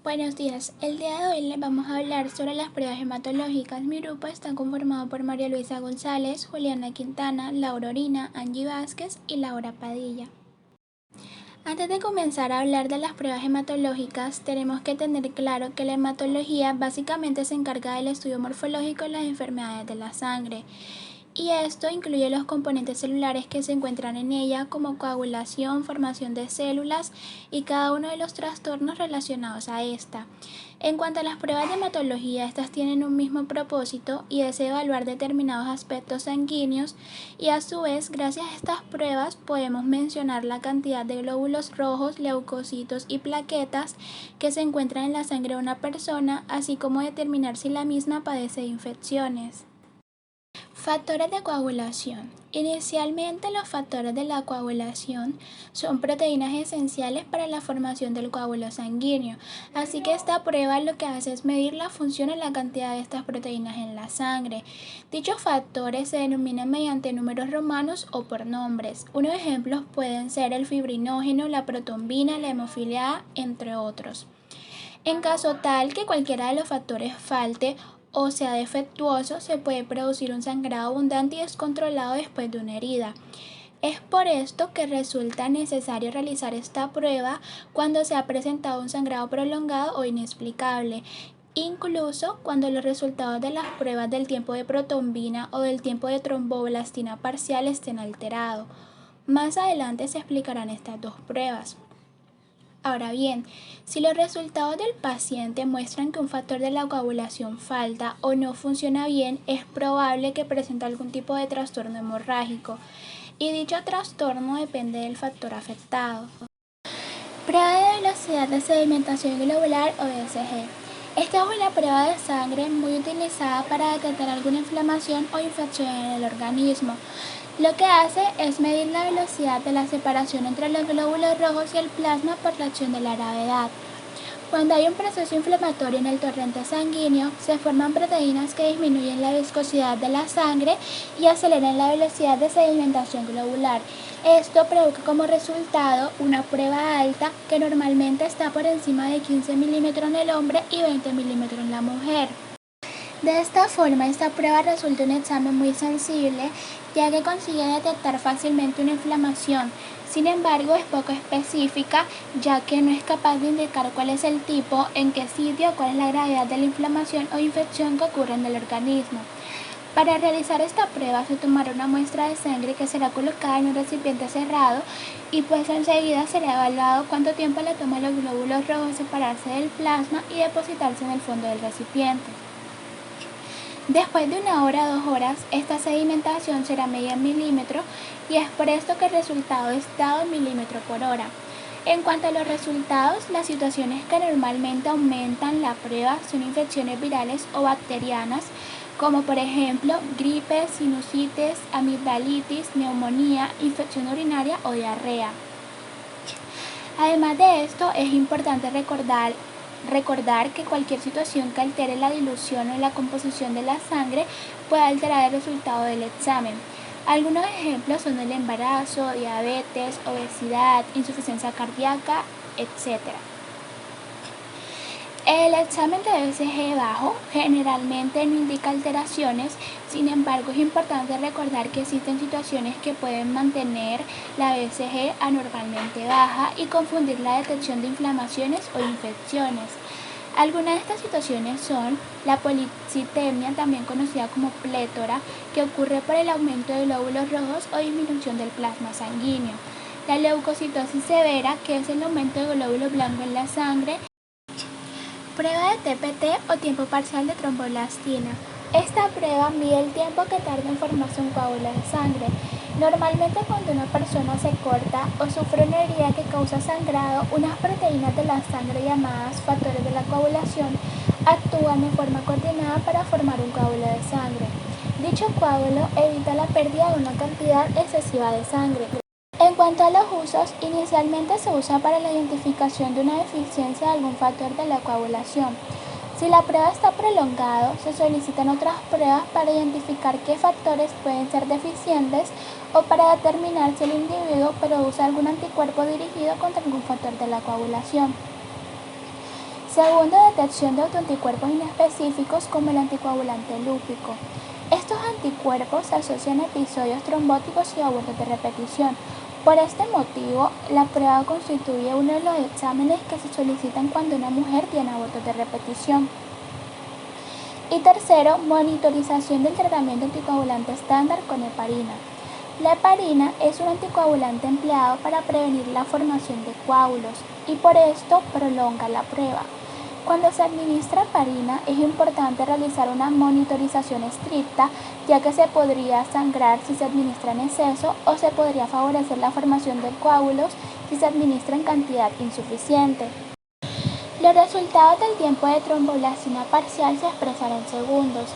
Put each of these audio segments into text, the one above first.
Buenos días, el día de hoy les vamos a hablar sobre las pruebas hematológicas. Mi grupo está conformado por María Luisa González, Juliana Quintana, Laura Orina, Angie Vázquez y Laura Padilla. Antes de comenzar a hablar de las pruebas hematológicas, tenemos que tener claro que la hematología básicamente se encarga del estudio morfológico de las enfermedades de la sangre. Y esto incluye los componentes celulares que se encuentran en ella, como coagulación, formación de células y cada uno de los trastornos relacionados a esta. En cuanto a las pruebas de hematología, estas tienen un mismo propósito y es evaluar determinados aspectos sanguíneos y a su vez, gracias a estas pruebas podemos mencionar la cantidad de glóbulos rojos, leucocitos y plaquetas que se encuentran en la sangre de una persona, así como determinar si la misma padece de infecciones. Factores de coagulación. Inicialmente los factores de la coagulación son proteínas esenciales para la formación del coágulo sanguíneo, así que esta prueba lo que hace es medir la función y la cantidad de estas proteínas en la sangre. Dichos factores se denominan mediante números romanos o por nombres. Unos ejemplos pueden ser el fibrinógeno, la protombina, la hemofilia A, entre otros. En caso tal que cualquiera de los factores falte o sea defectuoso, se puede producir un sangrado abundante y descontrolado después de una herida. Es por esto que resulta necesario realizar esta prueba cuando se ha presentado un sangrado prolongado o inexplicable, incluso cuando los resultados de las pruebas del tiempo de protombina o del tiempo de tromboblastina parcial estén alterados. Más adelante se explicarán estas dos pruebas. Ahora bien, si los resultados del paciente muestran que un factor de la coagulación falta o no funciona bien, es probable que presente algún tipo de trastorno hemorrágico, y dicho trastorno depende del factor afectado. Prueba de velocidad de sedimentación globular o VSG. Esta es una prueba de sangre muy utilizada para detectar alguna inflamación o infección en el organismo. Lo que hace es medir la velocidad de la separación entre los glóbulos rojos y el plasma por la acción de la gravedad. Cuando hay un proceso inflamatorio en el torrente sanguíneo, se forman proteínas que disminuyen la viscosidad de la sangre y aceleran la velocidad de sedimentación globular. Esto provoca como resultado una prueba alta que normalmente está por encima de 15 milímetros en el hombre y 20 milímetros en la mujer. De esta forma, esta prueba resulta un examen muy sensible, ya que consigue detectar fácilmente una inflamación. Sin embargo, es poco específica, ya que no es capaz de indicar cuál es el tipo, en qué sitio, cuál es la gravedad de la inflamación o infección que ocurre en el organismo. Para realizar esta prueba se tomará una muestra de sangre que será colocada en un recipiente cerrado y pues enseguida será evaluado cuánto tiempo le toma a los glóbulos rojos separarse del plasma y depositarse en el fondo del recipiente. Después de 1 hora o 2 horas, esta sedimentación será medida en milímetros y es por esto que el resultado es dado en milímetros por hora. En cuanto a los resultados, las situaciones que normalmente aumentan la prueba son infecciones virales o bacterianas, como por ejemplo gripe, sinusitis, amigdalitis, neumonía, infección urinaria o diarrea. Además de esto, es importante recordar que cualquier situación que altere la dilución o la composición de la sangre puede alterar el resultado del examen. Algunos ejemplos son el embarazo, diabetes, obesidad, insuficiencia cardíaca, etc. El examen de VSG bajo generalmente no indica alteraciones, sin embargo es importante recordar que existen situaciones que pueden mantener la VSG anormalmente baja y confundir la detección de inflamaciones o infecciones. Algunas de estas situaciones son la policitemia, también conocida como plétora, que ocurre por el aumento de glóbulos rojos o disminución del plasma sanguíneo. La leucocitosis severa, que es el aumento de glóbulos blancos en la sangre. Prueba de TPT o tiempo parcial de tromboblastina. Esta prueba mide el tiempo que tarda en formarse un coágulo de sangre. Normalmente cuando una persona se corta o sufre una herida que causa sangrado, unas proteínas de la sangre llamadas factores de la coagulación actúan de forma coordinada para formar un coágulo de sangre. Dicho coágulo evita la pérdida de una cantidad excesiva de sangre. En cuanto a los usos, inicialmente se usa para la identificación de una deficiencia de algún factor de la coagulación. Si la prueba está prolongada, se solicitan otras pruebas para identificar qué factores pueden ser deficientes o para determinar si el individuo produce algún anticuerpo dirigido contra algún factor de la coagulación. Segundo, detección de autoanticuerpos inespecíficos como el anticoagulante lúpico. Estos anticuerpos se asocian a episodios trombóticos y abortos de repetición. Por este motivo, la prueba constituye uno de los exámenes que se solicitan cuando una mujer tiene abortos de repetición. Y tercero, monitorización del tratamiento anticoagulante estándar con heparina. La heparina es un anticoagulante empleado para prevenir la formación de coágulos y por esto prolonga la prueba. Cuando se administra heparina es importante realizar una monitorización estricta, ya que se podría sangrar si se administra en exceso o se podría favorecer la formación de coágulos si se administra en cantidad insuficiente. Los resultados del tiempo de trombolastina parcial se expresan en segundos.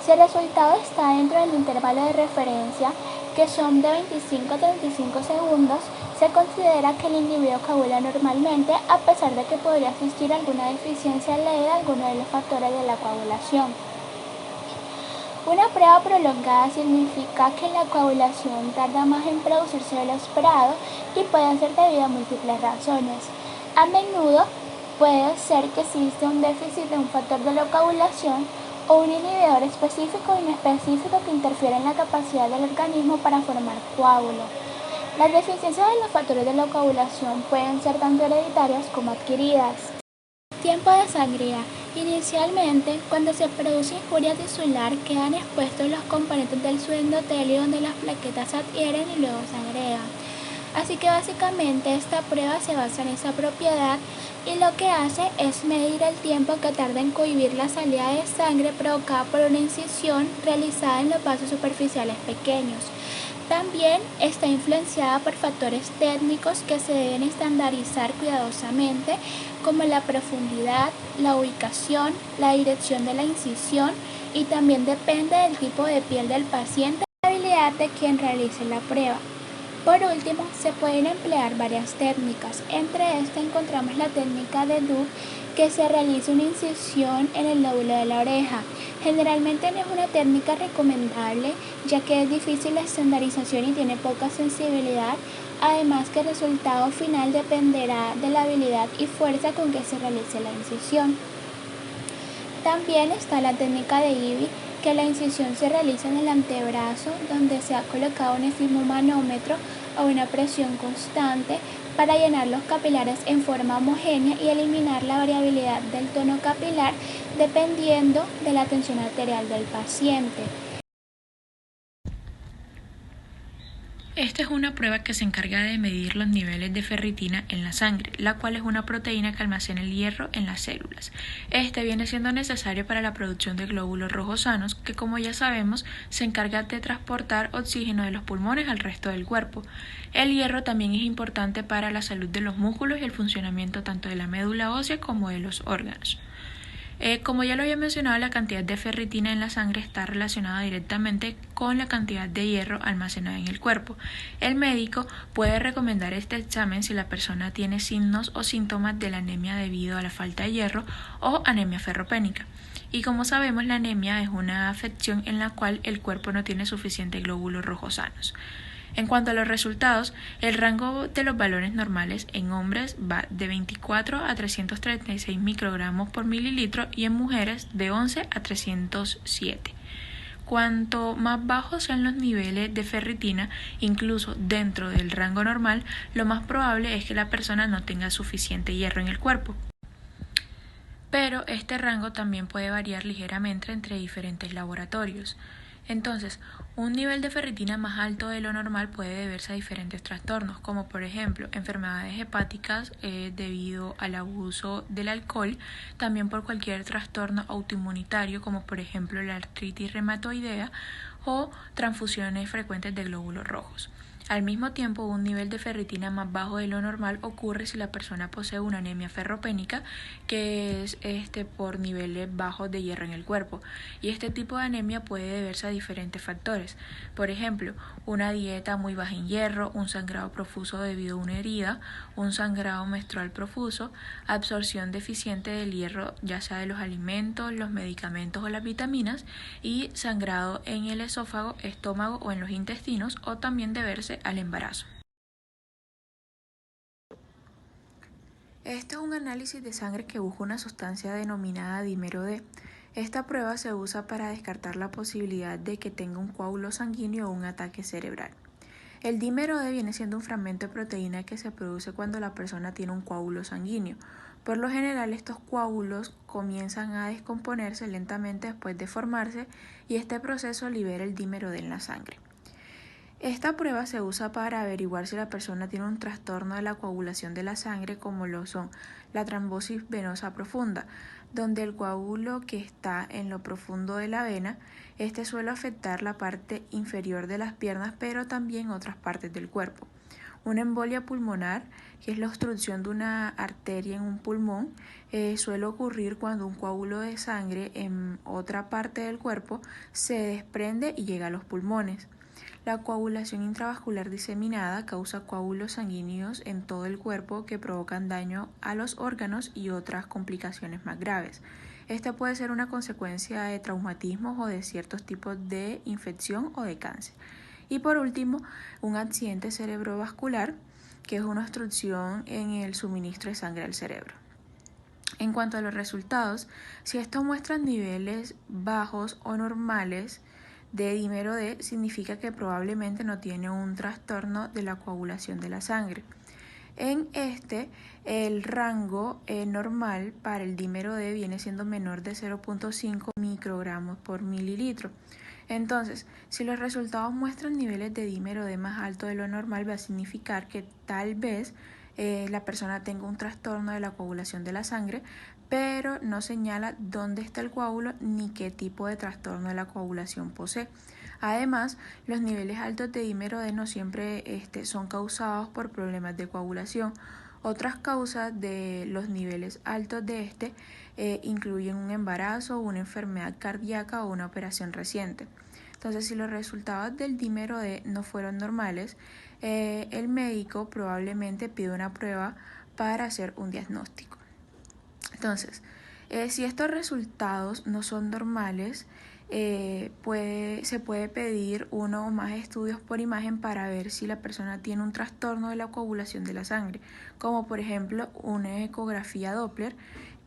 Si el resultado está dentro del intervalo de referencia, que son de 25 a 35 segundos, se considera que el individuo coagula normalmente a pesar de que podría existir alguna deficiencia leve de alguno de los factores de la coagulación. Una prueba prolongada significa que la coagulación tarda más en producirse de lo esperado y puede ser debido a múltiples razones. A menudo puede ser que existe un déficit de un factor de la coagulación o un inhibidor específico o inespecífico que interfiere en la capacidad del organismo para formar coágulo. Las deficiencias de los factores de la coagulación pueden ser tanto hereditarias como adquiridas. Tiempo de sangría. Inicialmente, cuando se produce injuria tisular, quedan expuestos los componentes del subendotelio donde las plaquetas se adhieren y luego sangrean. Así que básicamente esta prueba se basa en esa propiedad y lo que hace es medir el tiempo que tarda en cohibir la salida de sangre provocada por una incisión realizada en los vasos superficiales pequeños. También está influenciada por factores técnicos que se deben estandarizar cuidadosamente, como la profundidad, la ubicación, la dirección de la incisión y también depende del tipo de piel del paciente y la habilidad de quien realice la prueba. Por último, se pueden emplear varias técnicas. Entre estas encontramos la técnica de Duke, que se realiza una incisión en el lóbulo de la oreja. Generalmente no es una técnica recomendable, ya que es difícil la estandarización y tiene poca sensibilidad, además que el resultado final dependerá de la habilidad y fuerza con que se realice la incisión. También está la técnica de Ivy, que la incisión se realiza en el antebrazo, donde se ha colocado un esfigmomanómetro a una presión constante para llenar los capilares en forma homogénea y eliminar la variabilidad del tono capilar dependiendo de la tensión arterial del paciente. Esta es una prueba que se encarga de medir los niveles de ferritina en la sangre, la cual es una proteína que almacena el hierro en las células. Este viene siendo necesario para la producción de glóbulos rojos sanos, que como ya sabemos, se encarga de transportar oxígeno de los pulmones al resto del cuerpo. El hierro también es importante para la salud de los músculos y el funcionamiento tanto de la médula ósea como de los órganos. Como ya lo había mencionado, la cantidad de ferritina en la sangre está relacionada directamente con la cantidad de hierro almacenada en el cuerpo. El médico puede recomendar este examen si la persona tiene signos o síntomas de la anemia debido a la falta de hierro o anemia ferropénica. Y como sabemos, la anemia es una afección en la cual el cuerpo no tiene suficientes glóbulos rojos sanos. En cuanto a los resultados, el rango de los valores normales en hombres va de 24 a 336 microgramos por mililitro y en mujeres de 11 a 307. Cuanto más bajos sean los niveles de ferritina, incluso dentro del rango normal, lo más probable es que la persona no tenga suficiente hierro en el cuerpo. Pero este rango también puede variar ligeramente entre diferentes laboratorios. Entonces, un nivel de ferritina más alto de lo normal puede deberse a diferentes trastornos, como por ejemplo enfermedades hepáticas debido al abuso del alcohol, también por cualquier trastorno autoinmunitario, como por ejemplo la artritis reumatoidea o transfusiones frecuentes de glóbulos rojos. Al mismo tiempo, un nivel de ferritina más bajo de lo normal ocurre si la persona posee una anemia ferropénica, que es por niveles bajos de hierro en el cuerpo. Y este tipo de anemia puede deberse a diferentes factores. Por ejemplo, una dieta muy baja en hierro, un sangrado profuso debido a una herida, un sangrado menstrual profuso, absorción deficiente del hierro, ya sea de los alimentos, los medicamentos o las vitaminas, y sangrado en el esófago, estómago o en los intestinos, o también deberse al embarazo. Este es un análisis de sangre que busca una sustancia denominada dímero D. Esta prueba se usa para descartar la posibilidad de que tenga un coágulo sanguíneo o un ataque cerebral. El dímero D viene siendo un fragmento de proteína que se produce cuando la persona tiene un coágulo sanguíneo. Por lo general, estos coágulos comienzan a descomponerse lentamente después de formarse y este proceso libera el dímero D en la sangre. Esta prueba se usa para averiguar si la persona tiene un trastorno de la coagulación de la sangre, como lo son la trombosis venosa profunda, donde el coágulo que está en lo profundo de la vena, suele afectar la parte inferior de las piernas, pero también otras partes del cuerpo. Una embolia pulmonar, que es la obstrucción de una arteria en un pulmón, suele ocurrir cuando un coágulo de sangre en otra parte del cuerpo se desprende y llega a los pulmones. La coagulación intravascular diseminada causa coágulos sanguíneos en todo el cuerpo que provocan daño a los órganos y otras complicaciones más graves. Esta puede ser una consecuencia de traumatismos o de ciertos tipos de infección o de cáncer. Y por último, un accidente cerebrovascular, que es una obstrucción en el suministro de sangre al cerebro. En cuanto a los resultados, si estos muestran niveles bajos o normales de dímero D, significa que probablemente no tiene un trastorno de la coagulación de la sangre. El rango normal para el dímero D viene siendo menor de 0.5 microgramos por mililitro. Entonces, si los resultados muestran niveles de dímero D más alto de lo normal, va a significar que tal vez la persona tenga un trastorno de la coagulación de la sangre, pero no señala dónde está el coágulo ni qué tipo de trastorno de la coagulación posee. Además, los niveles altos de dímero D no siempre son causados por problemas de coagulación. Otras causas de los niveles altos de incluyen un embarazo, una enfermedad cardíaca o una operación reciente. Entonces, si los resultados del dímero D no fueron normales, el médico probablemente pide una prueba para hacer un diagnóstico. Entonces, si estos resultados no son normales, se puede pedir uno o más estudios por imagen para ver si la persona tiene un trastorno de la coagulación de la sangre, como por ejemplo una ecografía Doppler,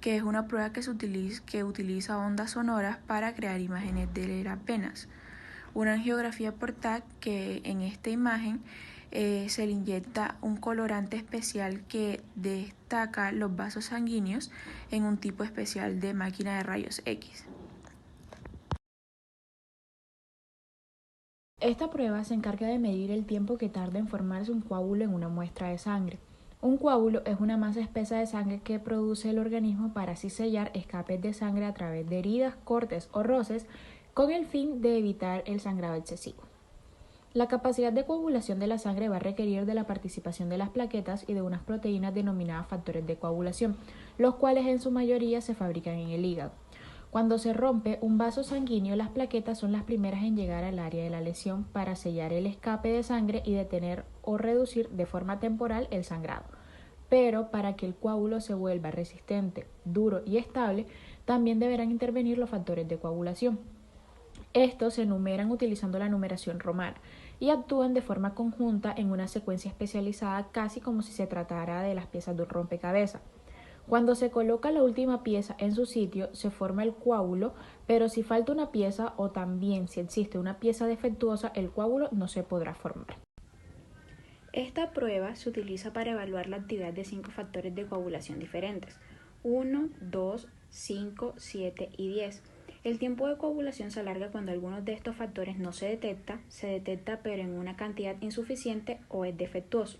que es una prueba que utiliza ondas sonoras para crear imágenes de las venas. Una angiografía por TAC, que en esta imagen se le inyecta un colorante especial que destaca los vasos sanguíneos en un tipo especial de máquina de rayos X. Esta prueba se encarga de medir el tiempo que tarda en formarse un coágulo en una muestra de sangre. Un coágulo es una masa espesa de sangre que produce el organismo para así sellar escapes de sangre a través de heridas, cortes o roces con el fin de evitar el sangrado excesivo. La capacidad de coagulación de la sangre va a requerir de la participación de las plaquetas y de unas proteínas denominadas factores de coagulación, los cuales en su mayoría se fabrican en el hígado. Cuando se rompe un vaso sanguíneo, las plaquetas son las primeras en llegar al área de la lesión para sellar el escape de sangre y detener o reducir de forma temporal el sangrado. Pero para que el coágulo se vuelva resistente, duro y estable, también deberán intervenir los factores de coagulación. Estos se enumeran utilizando la numeración romana y actúan de forma conjunta en una secuencia especializada, casi como si se tratara de las piezas de un rompecabezas. Cuando se coloca la última pieza en su sitio, se forma el coágulo, pero si falta una pieza o también si existe una pieza defectuosa, el coágulo no se podrá formar. Esta prueba se utiliza para evaluar la actividad de 5 factores de coagulación diferentes: 1, 2, 5, 7 y 10. El tiempo de coagulación se alarga cuando alguno de estos factores no se detecta pero en una cantidad insuficiente o es defectuoso.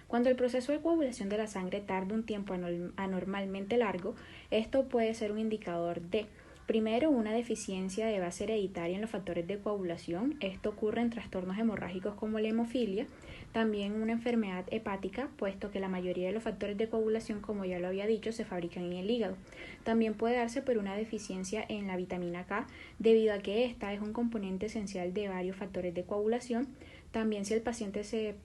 Cuando el proceso de coagulación de la sangre tarda un tiempo anormalmente largo, esto puede ser un indicador de, primero, una deficiencia de base hereditaria en los factores de coagulación. Esto ocurre en trastornos hemorrágicos como la hemofilia. También una enfermedad hepática, puesto que la mayoría de los factores de coagulación, como ya lo había dicho, se fabrican en el hígado. También puede darse por una deficiencia en la vitamina K, debido a que esta es un componente esencial de varios factores de coagulación. También si el paciente se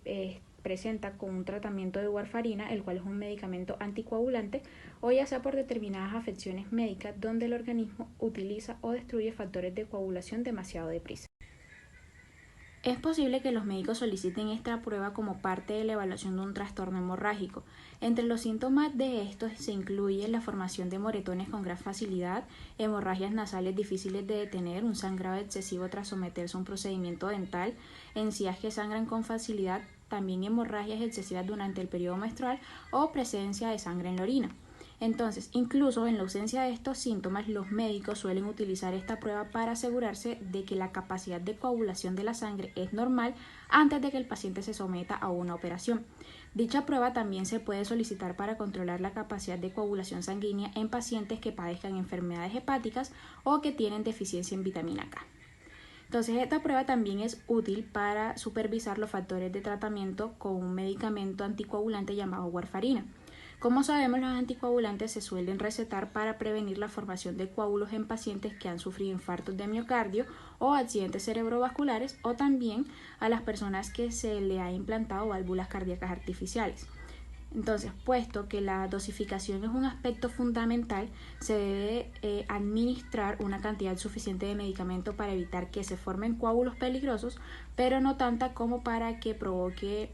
presenta con un tratamiento de warfarina, el cual es un medicamento anticoagulante, o ya sea por determinadas afecciones médicas donde el organismo utiliza o destruye factores de coagulación demasiado deprisa. Es posible que los médicos soliciten esta prueba como parte de la evaluación de un trastorno hemorrágico. Entre los síntomas de estos se incluye la formación de moretones con gran facilidad, hemorragias nasales difíciles de detener, un sangrado excesivo tras someterse a un procedimiento dental, encías que sangran con facilidad, también hemorragias excesivas durante el periodo menstrual o presencia de sangre en la orina. Entonces, incluso en la ausencia de estos síntomas, los médicos suelen utilizar esta prueba para asegurarse de que la capacidad de coagulación de la sangre es normal antes de que el paciente se someta a una operación. Dicha prueba también se puede solicitar para controlar la capacidad de coagulación sanguínea en pacientes que padezcan enfermedades hepáticas o que tienen deficiencia en vitamina K. Entonces, esta prueba también es útil para supervisar los factores de tratamiento con un medicamento anticoagulante llamado warfarina. Como sabemos, los anticoagulantes se suelen recetar para prevenir la formación de coágulos en pacientes que han sufrido infartos de miocardio o accidentes cerebrovasculares, o también a las personas que se le ha implantado válvulas cardíacas artificiales. Entonces, puesto que la dosificación es un aspecto fundamental, se debe administrar una cantidad suficiente de medicamento para evitar que se formen coágulos peligrosos, pero no tanta como para que provoque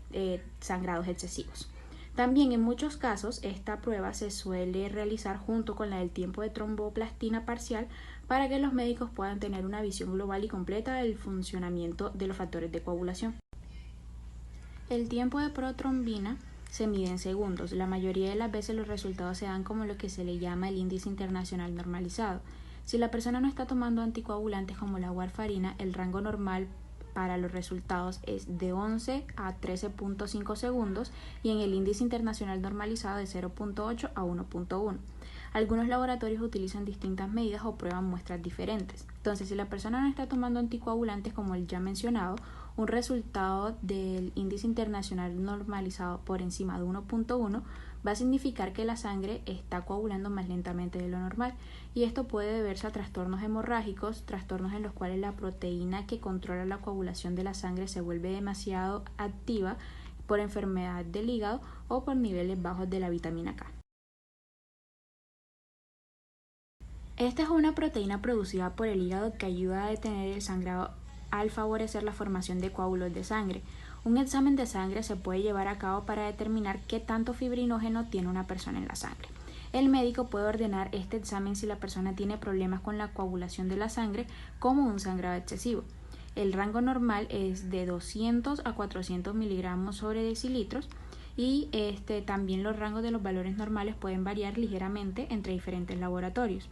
sangrados excesivos. También en muchos casos esta prueba se suele realizar junto con la del tiempo de tromboplastina parcial para que los médicos puedan tener una visión global y completa del funcionamiento de los factores de coagulación. El tiempo de protrombina se mide en segundos. La mayoría de las veces los resultados se dan como lo que se le llama el índice internacional normalizado. Si la persona no está tomando anticoagulantes como la warfarina, el rango normal para los resultados es de 11 a 13.5 segundos y en el índice internacional normalizado de 0.8 a 1.1. Algunos laboratorios utilizan distintas medidas o prueban muestras diferentes. Entonces, si la persona no está tomando anticoagulantes como el ya mencionado, un resultado del índice internacional normalizado por encima de 1.1 va a significar que la sangre está coagulando más lentamente de lo normal, y esto puede deberse a trastornos hemorrágicos, trastornos en los cuales la proteína que controla la coagulación de la sangre se vuelve demasiado activa por enfermedad del hígado o por niveles bajos de la vitamina K. Esta es una proteína producida por el hígado que ayuda a detener el sangrado al favorecer la formación de coágulos de sangre. Un examen de sangre se puede llevar a cabo para determinar qué tanto fibrinógeno tiene una persona en la sangre. El médico puede ordenar este examen si la persona tiene problemas con la coagulación de la sangre, como un sangrado excesivo. El rango normal es de 200 a 400 miligramos sobre decilitros, y también los rangos de los valores normales pueden variar ligeramente entre diferentes laboratorios.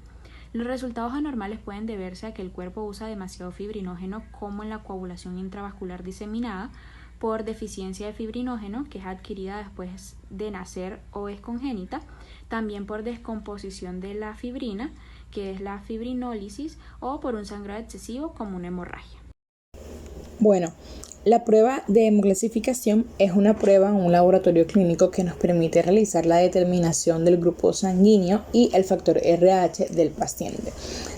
Los resultados anormales pueden deberse a que el cuerpo usa demasiado fibrinógeno, como en la coagulación intravascular diseminada, por deficiencia de fibrinógeno, que es adquirida después de nacer o es congénita, también por descomposición de la fibrina, que es la fibrinólisis, o por un sangrado excesivo como una hemorragia. Bueno, la prueba de hemoclasificación es una prueba en un laboratorio clínico que nos permite realizar la determinación del grupo sanguíneo y el factor RH del paciente.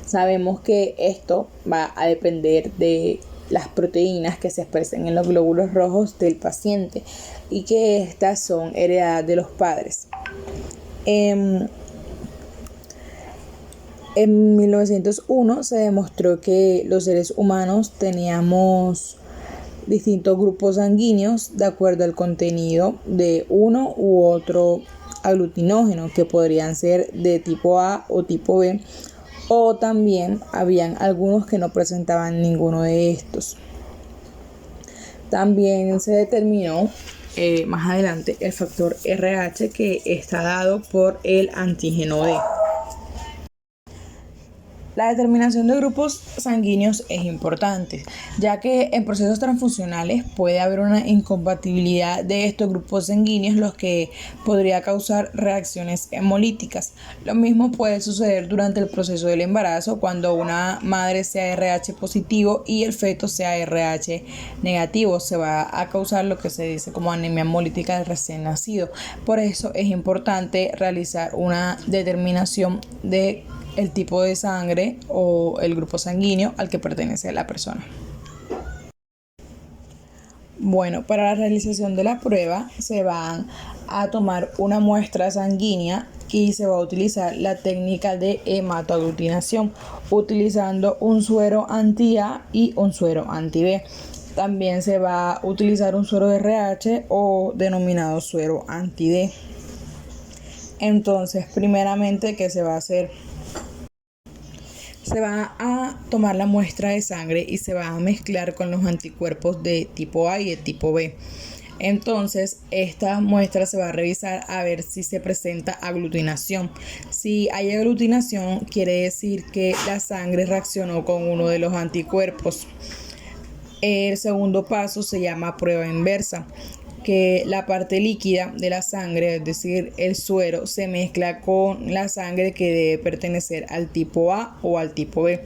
Sabemos que esto va a depender de las proteínas que se expresan en los glóbulos rojos del paciente y que estas son heredadas de los padres. En 1901 se demostró que los seres humanos teníamos distintos grupos sanguíneos de acuerdo al contenido de uno u otro aglutinógeno, que podrían ser de tipo A o tipo B, o también habían algunos que no presentaban ninguno de estos. También se determinó más adelante el factor RH, que está dado por el antígeno D. La determinación de grupos sanguíneos es importante, ya que en procesos transfusionales puede haber una incompatibilidad de estos grupos sanguíneos, lo que podría causar reacciones hemolíticas. Lo mismo puede suceder durante el proceso del embarazo, cuando una madre sea RH positivo y el feto sea RH negativo. Se va a causar lo que se dice como anemia hemolítica del recién nacido. Por eso es importante realizar una determinación de el tipo de sangre o el grupo sanguíneo al que pertenece la persona. Bueno, para la realización de la prueba se va a tomar una muestra sanguínea y se va a utilizar la técnica de hematoaglutinación, utilizando un suero anti-A y un suero anti-B. También se va a utilizar un suero de RH o denominado suero anti-D. Entonces, primeramente, ¿qué se va a hacer? Se va a tomar la muestra de sangre y se va a mezclar con los anticuerpos de tipo A y de tipo B. Entonces, esta muestra se va a revisar a ver si se presenta aglutinación. Si hay aglutinación, quiere decir que la sangre reaccionó con uno de los anticuerpos. El segundo paso se llama prueba inversa, que la parte líquida de la sangre, es decir, el suero, se mezcla con la sangre que debe pertenecer al tipo A o al tipo B.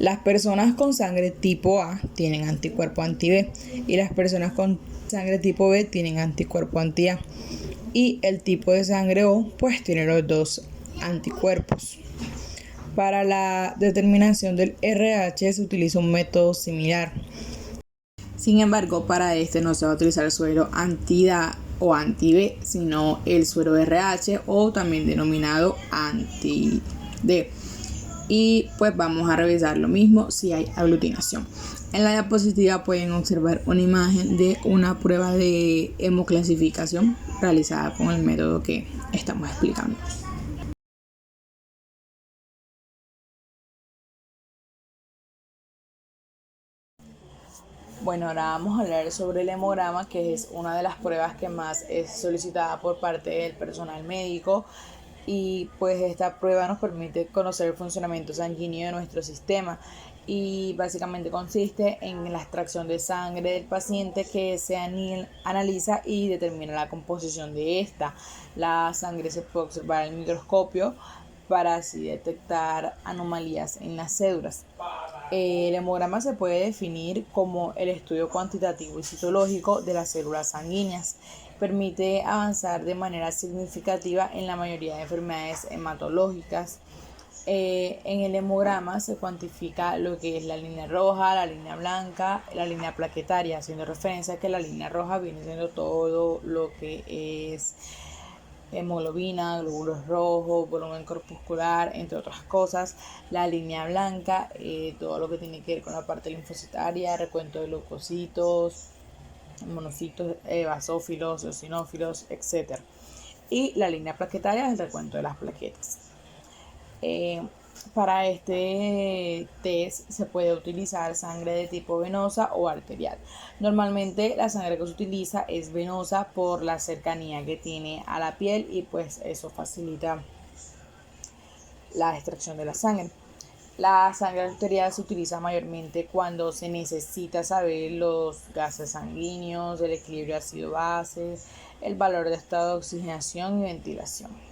Las personas con sangre tipo A tienen anticuerpo anti-B y las personas con sangre tipo B tienen anticuerpo anti-A. Y el tipo de sangre O pues tiene los dos anticuerpos. Para la determinación del RH se utiliza un método similar. Sin embargo, para este no se va a utilizar el suero anti-A o anti-B, sino el suero RH o también denominado anti-D. Y pues vamos a revisar lo mismo si hay aglutinación. En la diapositiva pueden observar una imagen de una prueba de hemoclasificación realizada con el método que estamos explicando. Bueno, ahora vamos a hablar sobre el hemograma, que es una de las pruebas que más es solicitada por parte del personal médico, y pues esta prueba nos permite conocer el funcionamiento sanguíneo de nuestro sistema y básicamente consiste en la extracción de sangre del paciente que se analiza y determina la composición de esta. La sangre se puede observar al microscopio para así detectar anomalías en las células. El hemograma se puede definir como el estudio cuantitativo y citológico de las células sanguíneas. Permite avanzar de manera significativa en la mayoría de enfermedades hematológicas. En el hemograma se cuantifica lo que es la línea roja, la línea blanca, la línea plaquetaria, haciendo referencia a que la línea roja viene siendo todo lo que es hemoglobina, glóbulos rojos, volumen corpuscular, entre otras cosas. La línea blanca, todo lo que tiene que ver con la parte linfocitaria, recuento de leucocitos, monocitos, basófilos, eosinófilos, etc. Y la línea plaquetaria es el recuento de las plaquetas. Para este test se puede utilizar sangre de tipo venosa o arterial. Normalmente la sangre que se utiliza es venosa por la cercanía que tiene a la piel y pues eso facilita la extracción de la sangre. La sangre arterial se utiliza mayormente cuando se necesita saber los gases sanguíneos, el equilibrio ácido-base, el valor de estado de oxigenación y ventilación.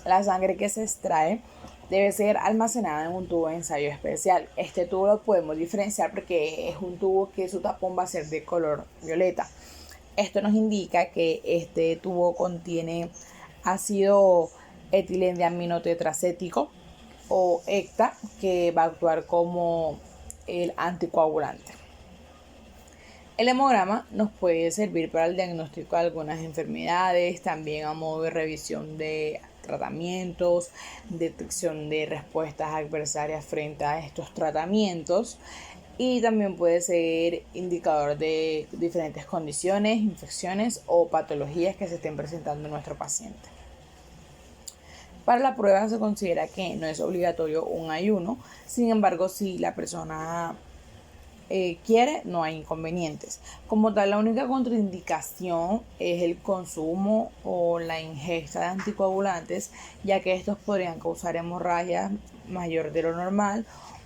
La sangre que se extrae debe ser almacenada en un tubo de ensayo especial. Este tubo lo podemos diferenciar porque es un tubo que su tapón va a ser de color violeta. Esto nos indica que este tubo contiene ácido etilendiaminotetracético o ECTA, que va a actuar como el anticoagulante. El hemograma nos puede servir para el diagnóstico de algunas enfermedades, también a modo de revisión de tratamientos, detección de respuestas adversarias frente a estos tratamientos, y también puede ser indicador de diferentes condiciones, infecciones o patologías que se estén presentando en nuestro paciente. Para la prueba se considera que no es obligatorio un ayuno, sin embargo, si la persona quiere, no hay inconvenientes. Como tal, la única contraindicación es el consumo o la ingesta de anticoagulantes, ya que estos podrían causar hemorragias mayor de lo normal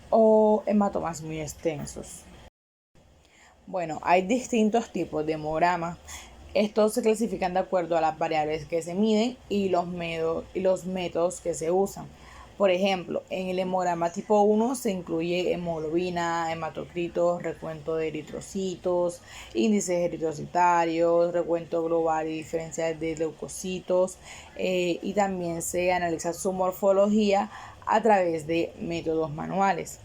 o hematomas muy extensos. Bueno, hay distintos tipos de hemograma. Estos se clasifican de acuerdo a las variables que se miden y los métodos que se usan. Por ejemplo, en el hemograma tipo 1 se incluye hemoglobina, hematocritos, recuento de eritrocitos, índices eritrocitarios, recuento global y diferencial de leucocitos, y también se analiza su morfología a través de métodos manuales.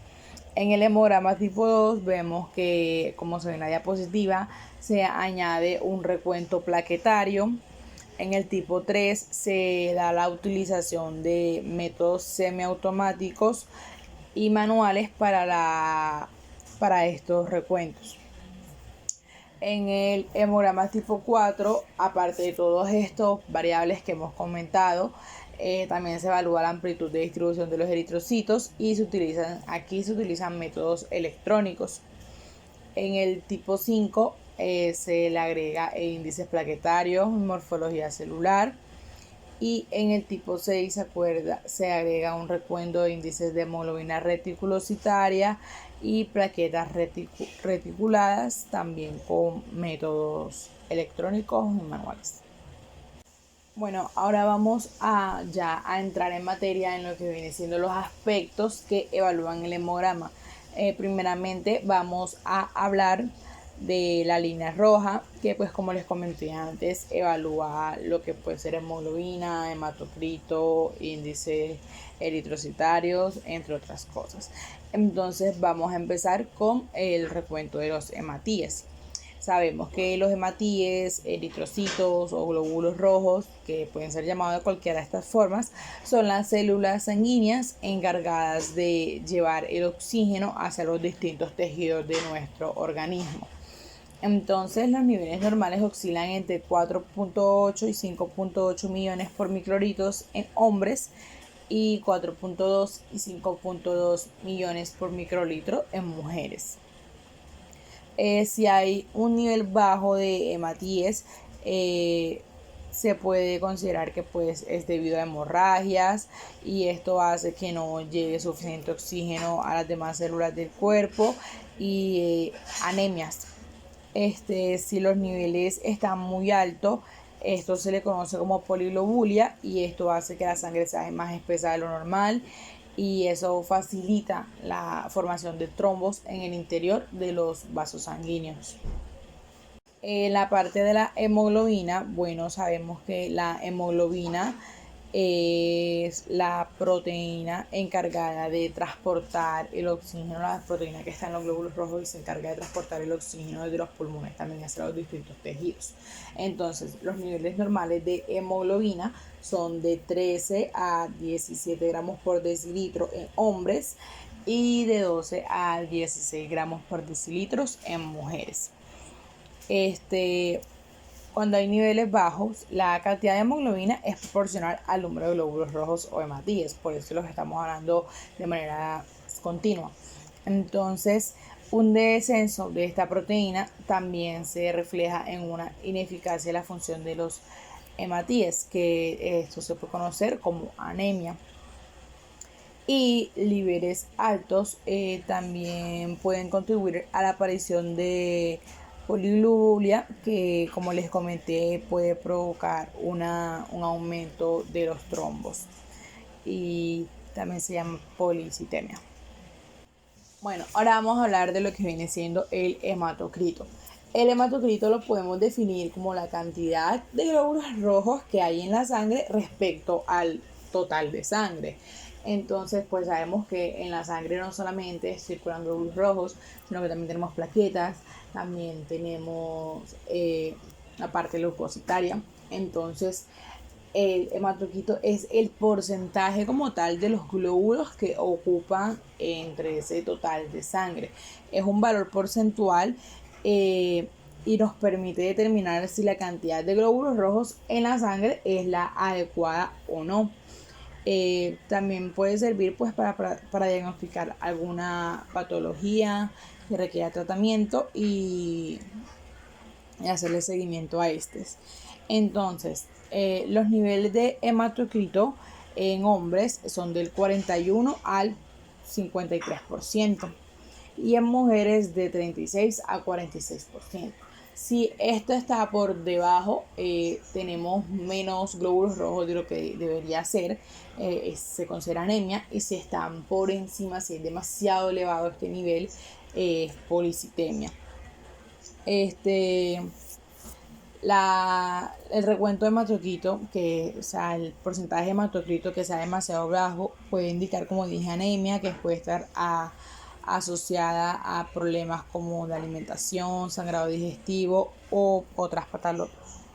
En el hemograma tipo 2 vemos que, como se ve en la diapositiva, se añade un recuento plaquetario. En el tipo 3 se da la utilización de métodos semiautomáticos y manuales para la para estos recuentos. En el hemograma tipo 4, aparte de todos estos variables que hemos comentado, también se evalúa la amplitud de distribución de los eritrocitos y se utilizan métodos electrónicos. En el tipo 5 se le agrega índices plaquetarios, morfología celular, y en el tipo 6 se agrega un recuento de índices de hemoglobina reticulocitaria y plaquetas reticuladas, también con métodos electrónicos y manuales. Bueno, ahora vamos a entrar en materia en lo que viene siendo los aspectos que evalúan el hemograma. Primeramente vamos a hablar de la línea roja, que pues como les comenté antes, evalúa lo que puede ser hemoglobina, hematocrito, índices eritrocitarios, entre otras cosas. Entonces vamos a empezar con el recuento de los hematíes. Sabemos que los hematíes, eritrocitos o glóbulos rojos, que pueden ser llamados de cualquiera de estas formas, son las células sanguíneas encargadas de llevar el oxígeno hacia los distintos tejidos de nuestro organismo. Entonces los niveles normales oscilan entre 4.8 y 5.8 millones por microlitros en hombres y 4.2 y 5.2 millones por microlitro en mujeres. Si hay un nivel bajo de hematíes, se puede considerar que pues es debido a hemorragias, y esto hace que no llegue suficiente oxígeno a las demás células del cuerpo, y anemias. Si los niveles están muy altos, esto se le conoce como poliglobulia, y esto hace que la sangre sea más espesa de lo normal, y eso facilita la formación de trombos en el interior de los vasos sanguíneos. En la parte de la hemoglobina, bueno, sabemos que la hemoglobina es la proteína encargada de transportar el oxígeno, la proteína que está en los glóbulos rojos, y se encarga de transportar el oxígeno desde los pulmones también hacia los distintos tejidos. Entonces, los niveles normales de hemoglobina son de 13 a 17 gramos por decilitro en hombres y de 12 a 16 gramos por decilitro en mujeres. Cuando hay niveles bajos, la cantidad de hemoglobina es proporcional al número de glóbulos rojos o hematíes, por eso los estamos hablando de manera continua. Entonces, un descenso de esta proteína también se refleja en una ineficacia de la función de los hematíes, que esto se puede conocer como anemia. Y niveles altos también pueden contribuir a la aparición de poliglobulia, que como les comenté puede provocar un aumento de los trombos, y también se llama policitemia. Bueno, ahora vamos a hablar de lo que viene siendo el hematocrito. El hematocrito lo podemos definir como la cantidad de glóbulos rojos que hay en la sangre respecto al total de sangre. Entonces, pues sabemos que en la sangre no solamente circulan glóbulos rojos, sino que también tenemos plaquetas, también tenemos la parte leucocitaria. Entonces, el hematocrito es el porcentaje como tal de los glóbulos que ocupan entre ese total de sangre. Es un valor porcentual y nos permite determinar si la cantidad de glóbulos rojos en la sangre es la adecuada o no. También puede servir pues para diagnosticar alguna patología que requiera tratamiento y hacerle seguimiento a estos. Entonces, los niveles de hematocrito en hombres son del 41 al 53% y en mujeres de 36 a 46%. Si esto está por debajo, tenemos menos glóbulos rojos de lo que debería ser, se considera anemia, y si están por encima, si es demasiado elevado este nivel, es policitemia. El recuento de hematocrito, el porcentaje de hematocrito que sea demasiado bajo, puede indicar, como dije, anemia, que puede estar asociada a problemas como de alimentación, sangrado digestivo o otras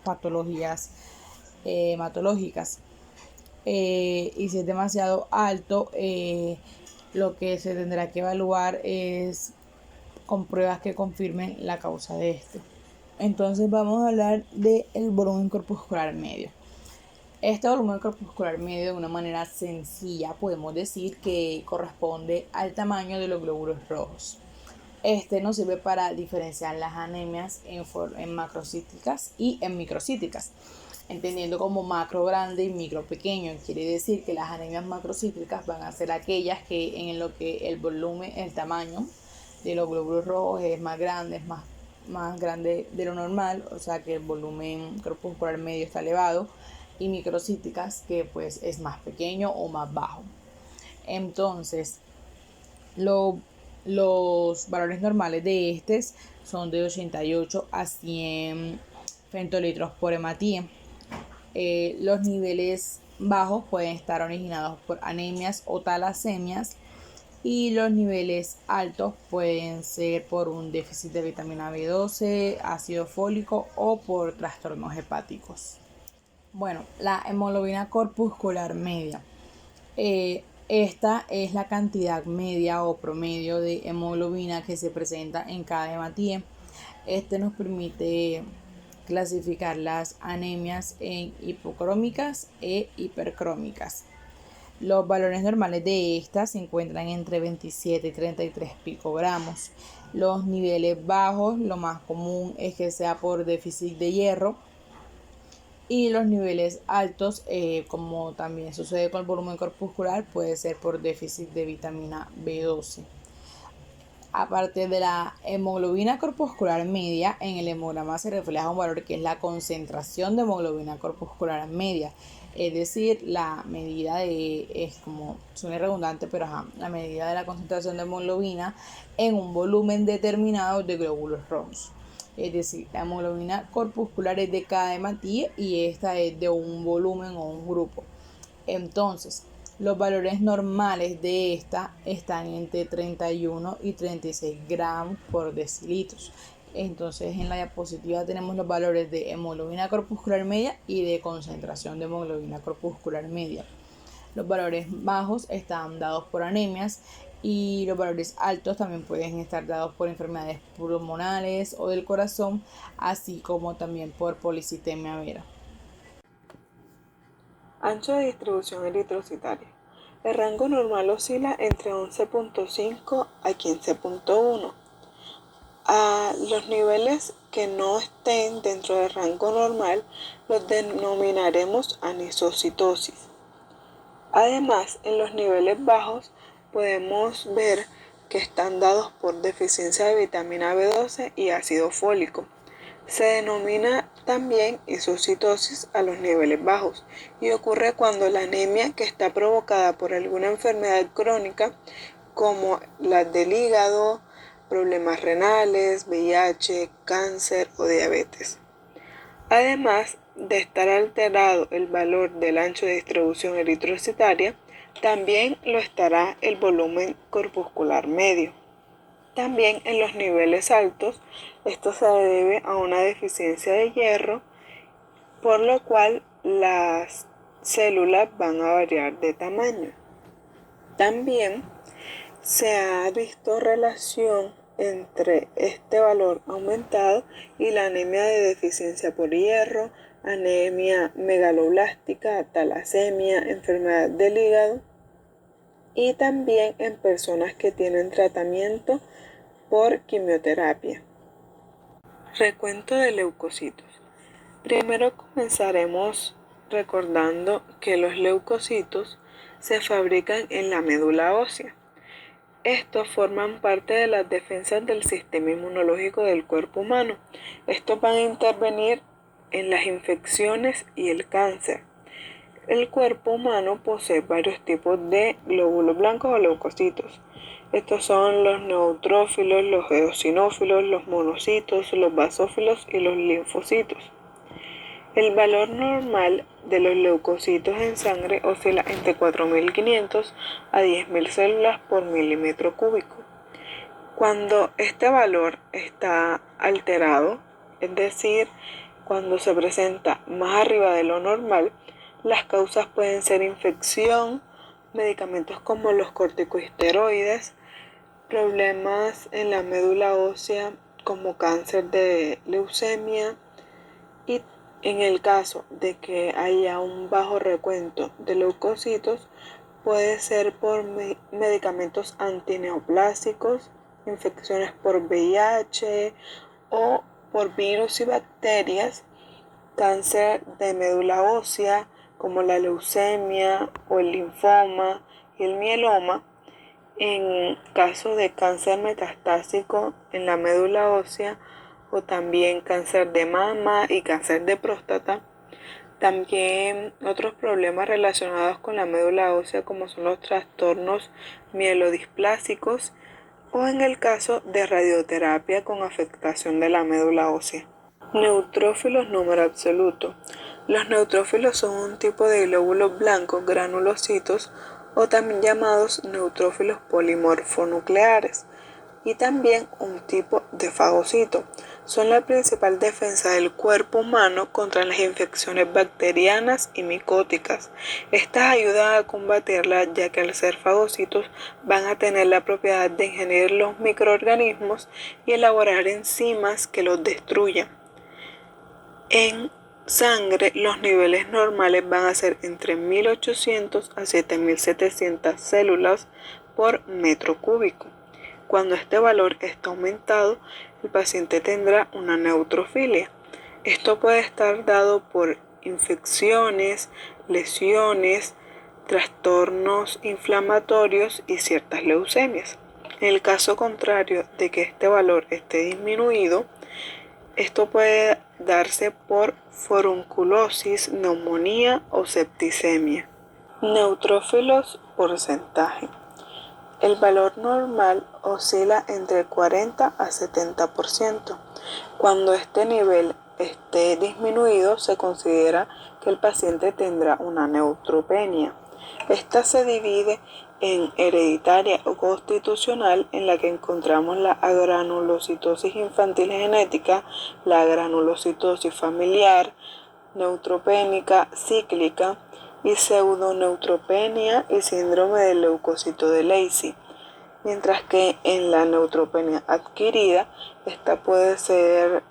patologías hematológicas. Y si es demasiado alto, lo que se tendrá que evaluar es con pruebas que confirmen la causa de este. Entonces vamos a hablar del volumen corpuscular medio. Este volumen corpuscular medio, de una manera sencilla, podemos decir que corresponde al tamaño de los glóbulos rojos. Este nos sirve para diferenciar las anemias en macrocíticas y en microcíticas, entendiendo como macro grande y micro pequeño. Quiere decir que las anemias macrocítricas van a ser aquellas que en lo que el volumen, el tamaño de los glóbulos rojos es más grande, es más grande de lo normal, o sea que el volumen corpuscular medio está elevado, y microcíticas que pues es más pequeño o más bajo. Entonces, los valores normales de estos son de 88 a 100 femtolitros por hematía. Los niveles bajos pueden estar originados por anemias o talasemias, y los niveles altos pueden ser por un déficit de vitamina B12, ácido fólico o por trastornos hepáticos. Bueno, la hemoglobina corpuscular media. Esta es la cantidad media o promedio de hemoglobina que se presenta en cada hematía. Este nos permite clasificar las anemias en hipocrómicas e hipercrómicas. Los valores normales de estas se encuentran entre 27 y 33 picogramos. Los niveles bajos, lo más común es que sea por déficit de hierro, y los niveles altos, como también sucede con el volumen corpuscular, puede ser por déficit de vitamina B12. Aparte de la hemoglobina corpuscular media, en el hemograma se refleja un valor que es la concentración de hemoglobina corpuscular media, es decir, la medida es como suena redundante, pero la medida de la concentración de hemoglobina en un volumen determinado de glóbulos rojos. Es decir, la hemoglobina corpuscular es de cada hematía y esta es de un volumen o un grupo. Entonces, los valores normales de esta están entre 31 y 36 gramos por decilitros. Entonces, en la diapositiva tenemos los valores de hemoglobina corpuscular media y de concentración de hemoglobina corpuscular media. Los valores bajos están dados por anemias, y los valores altos también pueden estar dados por enfermedades pulmonares o del corazón, así como también por policitemia vera. Ancho de distribución eritrocitaria. El rango normal oscila entre 11.5 a 15.1. A los niveles que no estén dentro del rango normal los denominaremos anisocitosis. Además, en los niveles bajos podemos ver que están dados por deficiencia de vitamina B12 y ácido fólico. Se denomina también isocitosis a los niveles bajos y ocurre cuando la anemia, que está provocada por alguna enfermedad crónica como la del hígado, problemas renales, VIH, cáncer o diabetes. Además de estar alterado el valor del ancho de distribución eritrocitaria, también lo estará el volumen corpuscular medio. También en los niveles altos, esto se debe a una deficiencia de hierro, por lo cual las células van a variar de tamaño. También se ha visto relación entre este valor aumentado y la anemia de deficiencia por hierro, anemia megaloblástica, talasemia, enfermedad del hígado, y también en personas que tienen tratamiento por quimioterapia. Recuento de leucocitos. Primero comenzaremos recordando que los leucocitos se fabrican en la médula ósea. Estos forman parte de las defensas del sistema inmunológico del cuerpo humano. Estos van a intervenir en las infecciones y el cáncer. El cuerpo humano posee varios tipos de glóbulos blancos o leucocitos. Estos son los neutrófilos, los eosinófilos, los monocitos, los basófilos y los linfocitos. El valor normal de los leucocitos en sangre oscila entre 4.500 a 10.000 células por milímetro cúbico. Cuando este valor está alterado, es decir, cuando se presenta más arriba de lo normal, las causas pueden ser infección, medicamentos como los corticosteroides, problemas en la médula ósea como cáncer de leucemia, y en el caso de que haya un bajo recuento de leucocitos, puede ser por medicamentos antineoplásicos, infecciones por VIH o por virus y bacterias, cáncer de médula ósea como la leucemia o el linfoma y el mieloma. En caso de cáncer metastásico en la médula ósea o también cáncer de mama y cáncer de próstata. También otros problemas relacionados con la médula ósea como son los trastornos mielodisplásicos o en el caso de radioterapia con afectación de la médula ósea. Neutrófilos número absoluto. Los neutrófilos son un tipo de glóbulos blancos granulocitos o también llamados neutrófilos polimorfonucleares, y también un tipo de fagocito. Son la principal defensa del cuerpo humano contra las infecciones bacterianas y micóticas. Estas ayudan a combatirlas, ya que al ser fagocitos van a tener la propiedad de ingerir los microorganismos y elaborar enzimas que los destruyan. En sangre, los niveles normales van a ser entre 1800 a 7700 células por metro cúbico. Cuando este valor está aumentado, el paciente tendrá una neutrofilia. Esto puede estar dado por infecciones, lesiones, trastornos inflamatorios y ciertas leucemias. En el caso contrario de que este valor esté disminuido, esto puede darse por forunculosis, neumonía o septicemia. Neutrófilos porcentaje. El valor normal oscila entre 40 a 70%. Cuando este nivel esté disminuido, se considera que el paciente tendrá una neutropenia. Esta se divide en hereditaria o constitucional, en la que encontramos la agranulocitosis infantil genética, la granulocitosis familiar, neutropénica cíclica y pseudoneutropenia y síndrome del leucocito de Lacey. Mientras que en la neutropenia adquirida, esta puede ser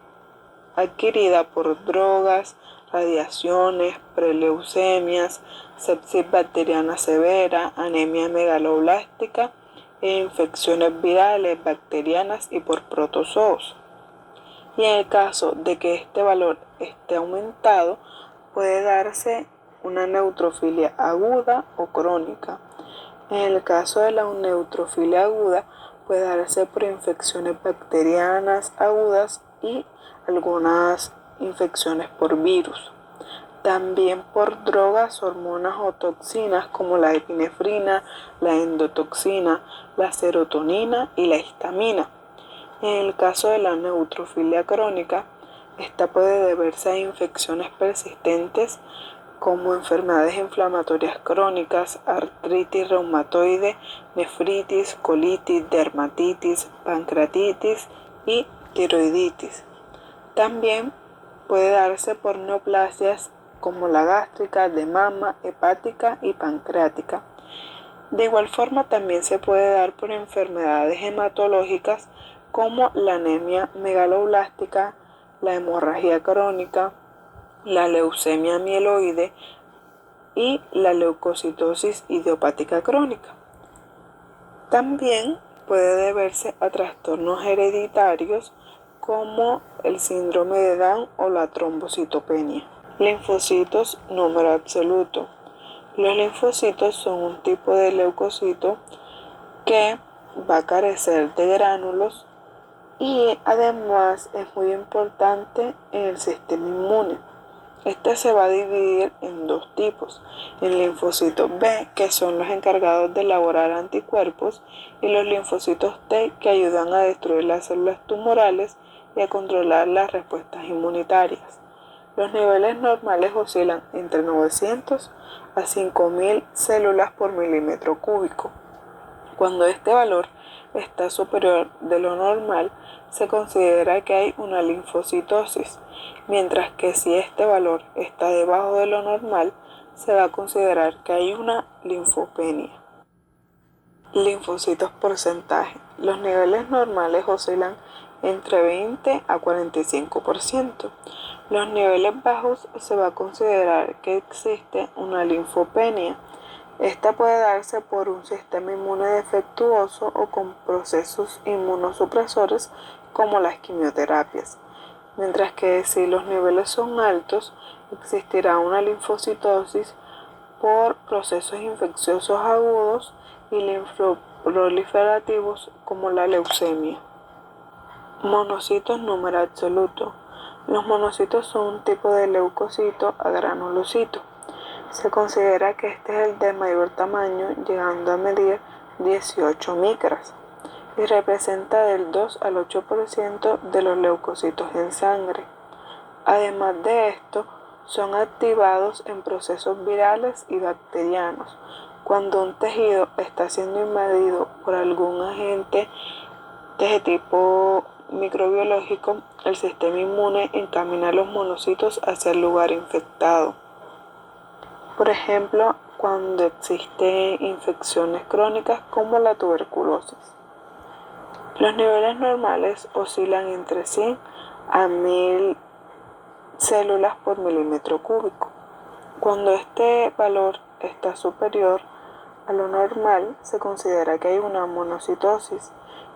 adquirida por drogas, radiaciones, preleucemias, sepsis bacteriana severa, anemia megaloblástica e infecciones virales, bacterianas y por protozoos. Y en el caso de que este valor esté aumentado, puede darse una neutrofilia aguda o crónica. En el caso de la neutrofilia aguda, puede darse por infecciones bacterianas agudas y algunas infecciones por virus. También por drogas, hormonas o toxinas como la epinefrina, la endotoxina, la serotonina y la histamina. En el caso de la neutrofilia crónica, esta puede deberse a infecciones persistentes como enfermedades inflamatorias crónicas, artritis reumatoide, nefritis, colitis, dermatitis, pancreatitis y tiroiditis. También puede darse por neoplasias como la gástrica, de mama, hepática y pancreática. De igual forma, también se puede dar por enfermedades hematológicas como la anemia megaloblástica, la hemorragia crónica, la leucemia mieloide y la leucocitosis idiopática crónica. También puede deberse a trastornos hereditarios como el síndrome de Down o la trombocitopenia. Linfocitos número absoluto. Los linfocitos son un tipo de leucocito que va a carecer de gránulos y además es muy importante en el sistema inmune. Este se va a dividir en dos tipos: el linfocitos B, que son los encargados de elaborar anticuerpos, y los linfocitos T, que ayudan a destruir las células tumorales y a controlar las respuestas inmunitarias. Los niveles normales oscilan entre 900 a 5000 células por milímetro cúbico. Cuando este valor está superior de lo normal, se considera que hay una linfocitosis, mientras que si este valor está debajo de lo normal, se va a considerar que hay una linfopenia. Linfocitos porcentaje. Los niveles normales oscilan entre 20 a 45%. Los niveles bajos se va a considerar que existe una linfopenia. Esta puede darse por un sistema inmune defectuoso o con procesos inmunosupresores como las quimioterapias. Mientras que si los niveles son altos, existirá una linfocitosis por procesos infecciosos agudos y linfoproliferativos como la leucemia. Monocitos número absoluto. Los monocitos son un tipo de leucocito a granulocito. Se considera que este es el de mayor tamaño, llegando a medir 18 micras, y representa del 2 al 8% de los leucocitos en sangre. Además de esto, son activados en procesos virales y bacterianos. Cuando un tejido está siendo invadido por algún agente de tipo microbiológico, el sistema inmune encamina los monocitos hacia el lugar infectado. Por ejemplo, cuando existen infecciones crónicas como la tuberculosis. Los niveles normales oscilan entre 100 a 1000 células por milímetro cúbico. Cuando este valor está superior a lo normal, se considera que hay una monocitosis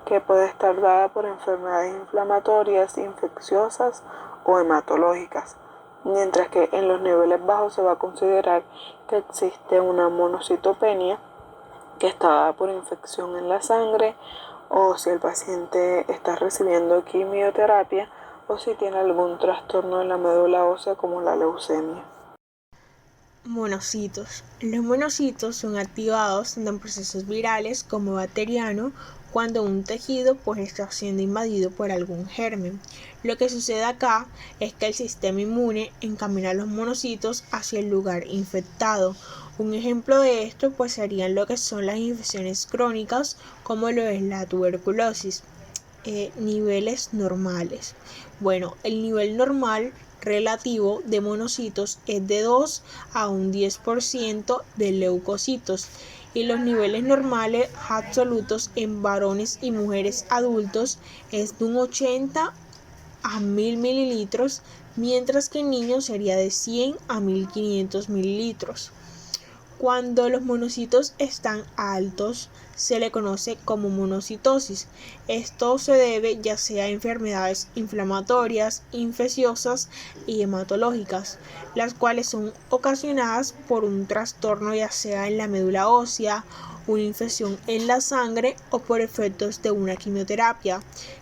que puede estar dada por enfermedades inflamatorias, infecciosas o hematológicas, mientras que en los niveles bajos se va a considerar que existe una monocitopenia que está dada por infección en la sangre, o si el paciente está recibiendo quimioterapia o si tiene algún trastorno en la médula ósea como la leucemia. Monocitos. Los monocitos son activados tanto en procesos virales como bacterianos cuando un tejido está siendo invadido por algún germen. Lo que sucede acá es que el sistema inmune encamina los monocitos hacia el lugar infectado. Un ejemplo de esto serían lo que son las infecciones crónicas, como lo es la tuberculosis. Niveles normales. Bueno, el nivel normal relativo de monocitos es de 2 a un 10% de leucocitos, y los niveles normales absolutos en varones y mujeres adultos es de un 80 a 1000 mililitros, mientras que en niños sería de 100 a 1500 mililitros. Cuando los monocitos están altos, se le conoce como monocitosis. Esto se debe ya sea a enfermedades inflamatorias, infecciosas y hematológicas, las cuales son ocasionadas por un trastorno ya sea en la médula ósea, una infección en la sangre o por efectos de una quimioterapia,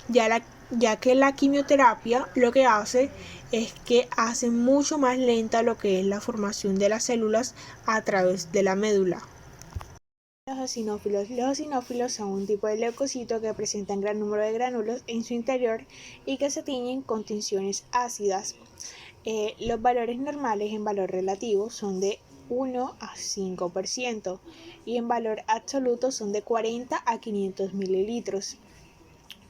ya que la quimioterapia lo que hace es que hace mucho más lenta lo que es la formación de las células a través de la médula. Los eosinófilos son un tipo de leucocito que presentan gran número de gránulos en su interior y que se tiñen con tinciones ácidas. Los valores normales en valor relativo son de 1 a 5% y en valor absoluto son de 40 a 500 mililitros.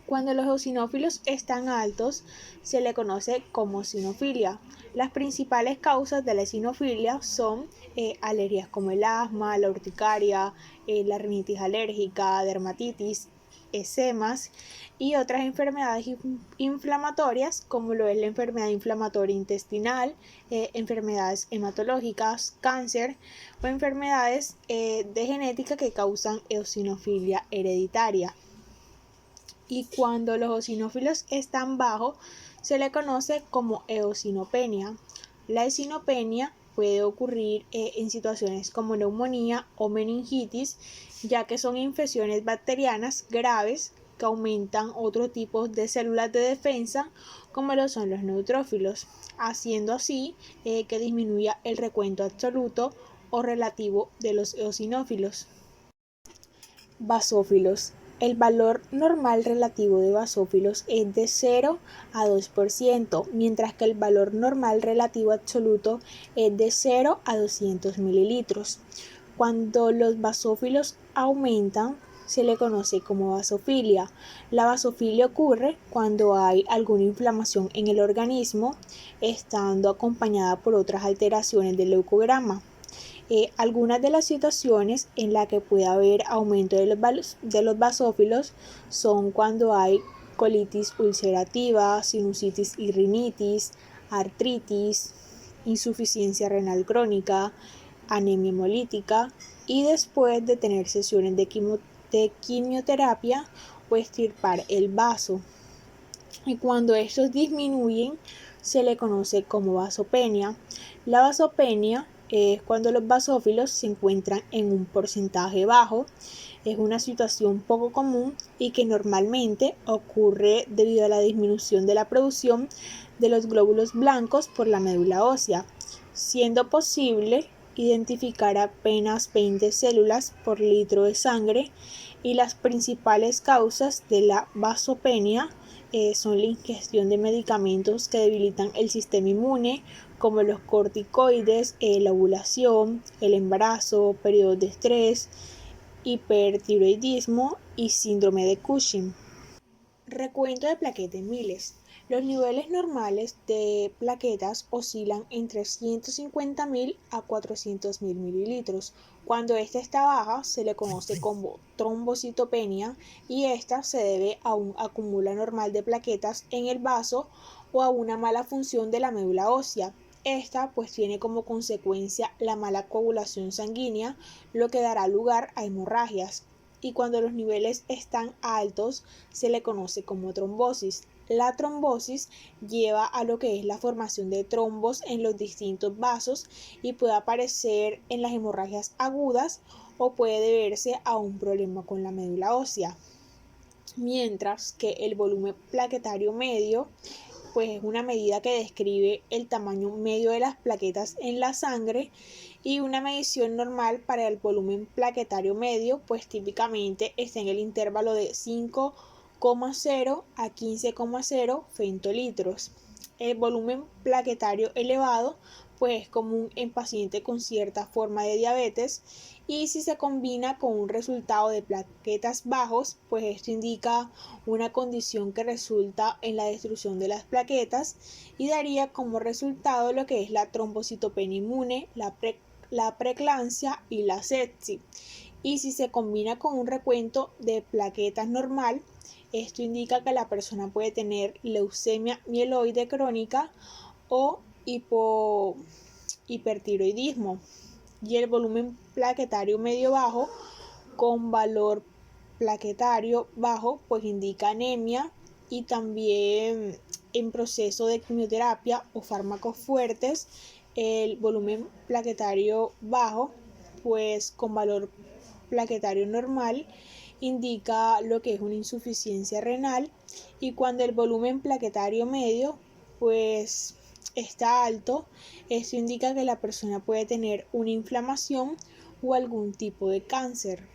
Cuando los eosinófilos están altos, se le conoce como eosinofilia. Las principales causas de la eosinofilia son alergias como el asma, la urticaria, la rinitis alérgica, dermatitis, eczemas y otras enfermedades inflamatorias como lo es la enfermedad inflamatoria intestinal, enfermedades hematológicas, cáncer o enfermedades de genética que causan eosinofilia hereditaria. Y cuando los eosinófilos están bajos, se le conoce como eosinopenia. La eosinopenia puede ocurrir en situaciones como neumonía o meningitis, ya que son infecciones bacterianas graves que aumentan otros tipos de células de defensa, como lo son los neutrófilos, haciendo así que disminuya el recuento absoluto o relativo de los eosinófilos. Basófilos. El valor normal relativo de basófilos es de 0 a 2%, mientras que el valor normal relativo absoluto es de 0 a 200 mililitros. Cuando los basófilos aumentan, se le conoce como basofilia. La basofilia ocurre cuando hay alguna inflamación en el organismo, estando acompañada por otras alteraciones del leucograma. Algunas de las situaciones en las que puede haber aumento de los basófilos son cuando hay colitis ulcerativa, sinusitis y rinitis, artritis, insuficiencia renal crónica, anemia hemolítica y después de tener sesiones de quimioterapia o extirpar el vaso. Y cuando estos disminuyen se le conoce como vasopenia. La vasopenia es cuando los basófilos se encuentran en un porcentaje bajo. Es una situación poco común y que normalmente ocurre debido a la disminución de la producción de los glóbulos blancos por la médula ósea, siendo posible identificar apenas 20 células por litro de sangre, y las principales causas de la vasopenia son la ingestión de medicamentos que debilitan el sistema inmune, como los corticoides, la ovulación, el embarazo, periodos de estrés, hipertiroidismo y síndrome de Cushing. Recuento de plaquetas en miles. Los niveles normales de plaquetas oscilan entre 150.000 a 400.000 mililitros. Cuando esta está baja se le conoce como trombocitopenia y esta se debe a un acúmulo anormal de plaquetas en el vaso o a una mala función de la médula ósea. Esta pues tiene como consecuencia la mala coagulación sanguínea, lo que dará lugar a hemorragias. Y cuando los niveles están altos se le conoce como trombosis. La trombosis lleva a lo que es la formación de trombos en los distintos vasos y puede aparecer en las hemorragias agudas o puede deberse a un problema con la médula ósea. Mientras que el volumen plaquetario medio pues es una medida que describe el tamaño medio de las plaquetas en la sangre, y una medición normal para el volumen plaquetario medio pues típicamente está en el intervalo de 5,0 a 15,0 femtolitros. El volumen plaquetario elevado pues es común en pacientes con cierta forma de diabetes, y si se combina con un resultado de plaquetas bajos, pues esto indica una condición que resulta en la destrucción de las plaquetas y daría como resultado lo que es la trombocitopenia inmune, la preeclampsia y la sepsis. Y si se combina con un recuento de plaquetas normal, esto indica que la persona puede tener leucemia mieloide crónica o hipertiroidismo. Y el volumen plaquetario medio bajo con valor plaquetario bajo pues indica anemia, y también en proceso de quimioterapia o fármacos fuertes el volumen plaquetario bajo pues con valor plaquetario normal indica lo que es una insuficiencia renal, y cuando el volumen plaquetario medio pues está alto, esto indica que la persona puede tener una inflamación o algún tipo de cáncer.